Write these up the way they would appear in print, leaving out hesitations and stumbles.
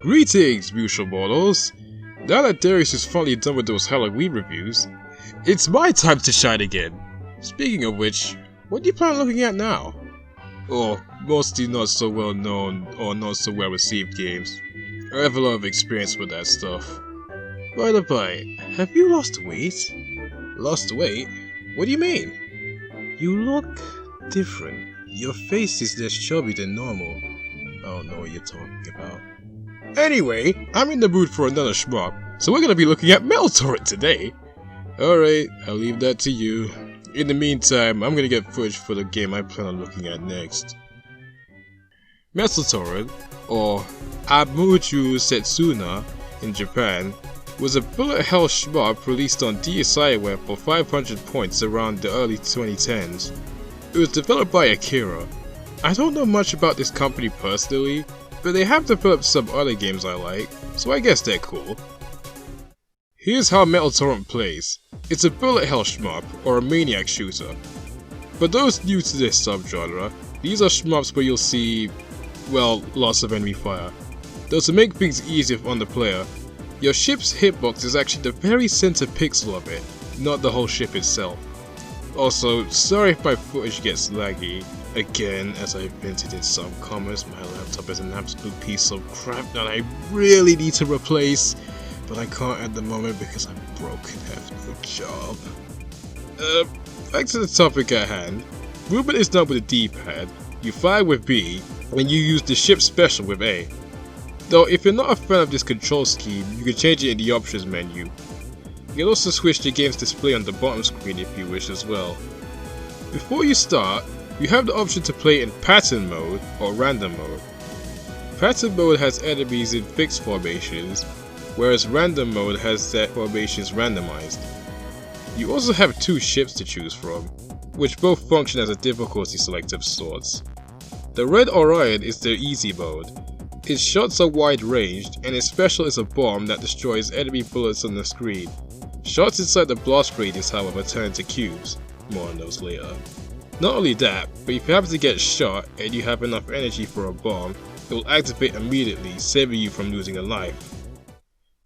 Greetings, mutual mortals! Now that Derios is finally done with those Halloween reviews, it's my time to shine again! Speaking of which, what do you plan on looking at now? Or mostly not so well known or not so well received games. I have a lot of experience with that stuff. By the by, have you lost weight? Lost weight? What do you mean? You look different. Your face is less chubby than normal. I don't know what you're talking about. Anyway, I'm in the mood for another shmup, so we're gonna be looking at Metal Torrent today. Alright, I'll leave that to you. In the meantime, I'm gonna get footage for the game I plan on looking at next. Metal Torrent, or Amuju Setsuna in Japan, was a bullet hell shmup released on DSiWare for 500 points around the early 2010s. It was developed by Akira. I don't know much about this company personally, but they have developed some other games I like, so I guess they're cool. Here's how Metal Torrent plays. It's a bullet hell shmup, or a maniac shooter. For those new to this subgenre, these are shmups where you'll see, well, lots of enemy fire. Though to make things easier on the player, your ship's hitbox is actually the very center pixel of it, not the whole ship itself. Also, sorry if my footage gets laggy. Again, as I vented in some comments, my laptop is an absolute piece of crap that I really need to replace, but I can't at the moment because I'm broke and have no job. Back to the topic at hand. Movement is done with a D-pad, you fire with B, and you use the ship special with A. Though if you're not a fan of this control scheme, you can change it in the options menu. You can also switch the game's display on the bottom screen if you wish as well. Before you start, you have the option to play in pattern mode or random mode. Pattern mode has enemies in fixed formations, whereas random mode has their formations randomized. You also have two ships to choose from, which both function as a difficulty select of sorts. The Red Orion is the easy mode. Its shots are wide ranged, and its special is a bomb that destroys enemy bullets on the screen. Shots inside the blast radius however turn into cubes. More on those later. Not only that, but if you happen to get shot and you have enough energy for a bomb, it will activate immediately, saving you from losing a life.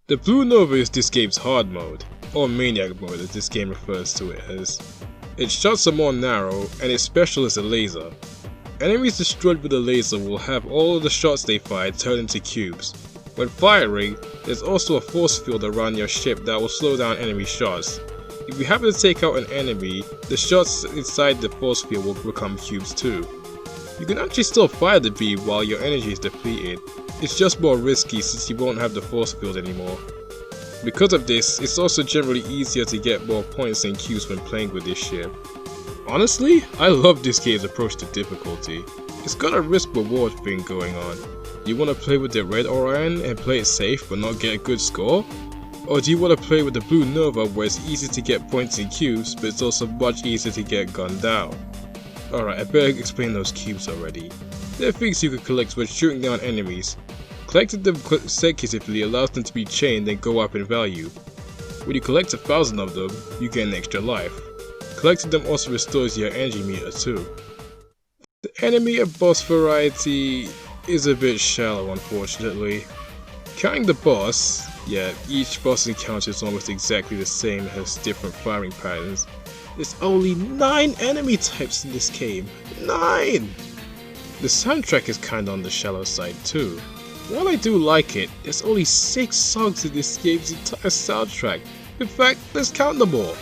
The Blue Nova is this game's hard mode, or maniac mode as this game refers to it as. Its shots are more narrow, and its special is a laser. Enemies destroyed with a laser will have all of the shots they fire turn into cubes. When firing, there's also a force field around your ship that will slow down enemy shots. If you happen to take out an enemy, the shots inside the force field will become cubes too. You can actually still fire the beam while your energy is depleted. It's just more risky since you won't have the force field anymore. Because of this, it's also generally easier to get more points and cubes when playing with this ship. Honestly, I love this game's approach to difficulty. It's got a risk-reward thing going on. Do you want to play with the Red Orion and play it safe but not get a good score? Or do you want to play with the Blue Nova where it's easy to get points and cubes but it's also much easier to get gunned down? Alright, I better explain those cubes already. They're things you can collect when shooting down enemies. Collecting them consecutively allows them to be chained and go up in value. When you collect 1,000 of them, you get an extra life. Collecting them also restores your energy meter too. The enemy and boss variety is a bit shallow unfortunately. Counting the boss, yeah, each boss encounter is almost exactly the same and has different firing patterns. There's only 9 enemy types in this game. 9! The soundtrack is kinda on the shallow side too. While I do like it, there's only 6 songs in this game's entire soundtrack. In fact, let's count them all.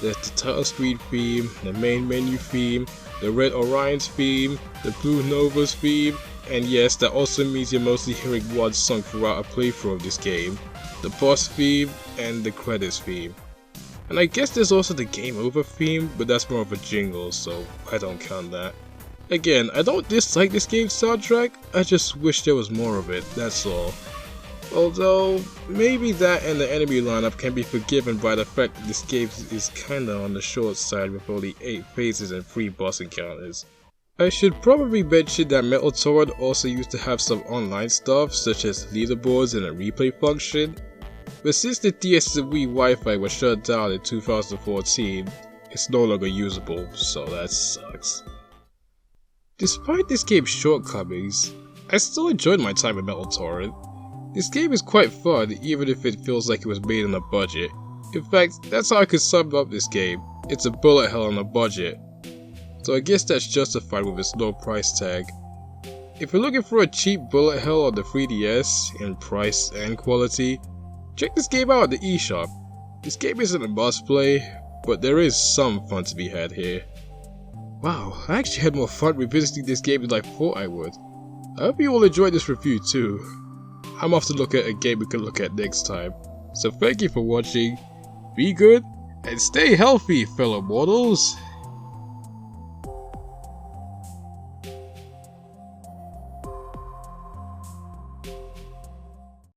There's the title screen theme, the main menu theme, the Red Orion's theme, the Blue Nova's theme, and yes, that also means you're mostly hearing one song throughout a playthrough of this game, the boss theme, and the credits theme. And I guess there's also the game over theme, but that's more of a jingle, so I don't count that. Again, I don't dislike this game's soundtrack, I just wish there was more of it, that's all. Although, maybe that and the enemy lineup can be forgiven by the fact that this game is kinda on the short side with only 8 phases and 3 boss encounters. I should probably mention that Metal Torrent also used to have some online stuff such as leaderboards and a replay function, but since the DS and Wii Wi-Fi was shut down in 2014, it's no longer usable, so that sucks. Despite this game's shortcomings, I still enjoyed my time with Metal Torrent. This game is quite fun, even if it feels like it was made on a budget. In fact, that's how I could sum up this game. It's a bullet hell on a budget. So I guess that's justified with its low price tag. If you're looking for a cheap bullet hell on the 3DS in price and quality, check this game out at the eShop. This game isn't a must play, but there is some fun to be had here. Wow, I actually had more fun revisiting this game than I thought I would. I hope you all enjoyed this review too. I'm off to look at a game we can look at next time. So thank you for watching, be good, and stay healthy, fellow mortals.